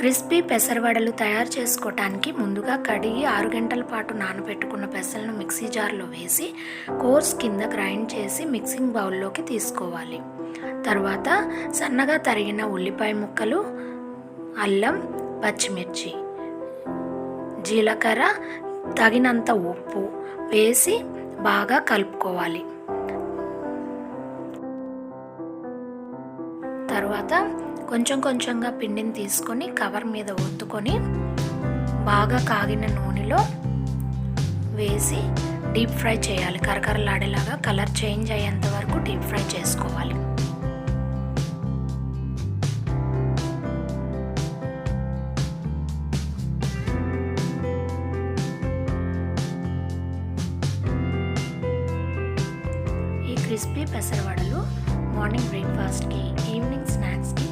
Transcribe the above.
Crispy పెసరవడలు తయారు చేసుకోవటానికి ముందుగా కడిగి 6 గంటల పాటు నానబెట్టుకున్న పెసలను మిక్సీ జార్లో వేసి కోర్స్ కింద గ్రైండ్ చేసి మిక్సింగ్ బౌల్లోకి తీసుకోవాలి. తర్వాత సన్నగా తరిగిన ఉల్లిపాయ ముక్కలు, అల్లం, పచ్చిమిర్చి, జీలకర్ర, తగినంత ఉప్పు వేసి బాగా కలుపుకోవాలి. తర్వాత కొంచెంగా పిండిని తీసుకొని కవర్ మీద ఒత్తుకొని బాగా కాగిన నూనెలో వేసి డీప్ ఫ్రై చేయాలి. కరకరలాడేలాగా కలర్ చేంజ్ అయ్యేంత వరకు డీప్ ఫ్రై చేసుకోవాలి. ఈ క్రిస్పీ పెసరవడలు మార్నింగ్ బ్రేక్ఫాస్ట్కి, ఈవినింగ్ స్నాక్స్కి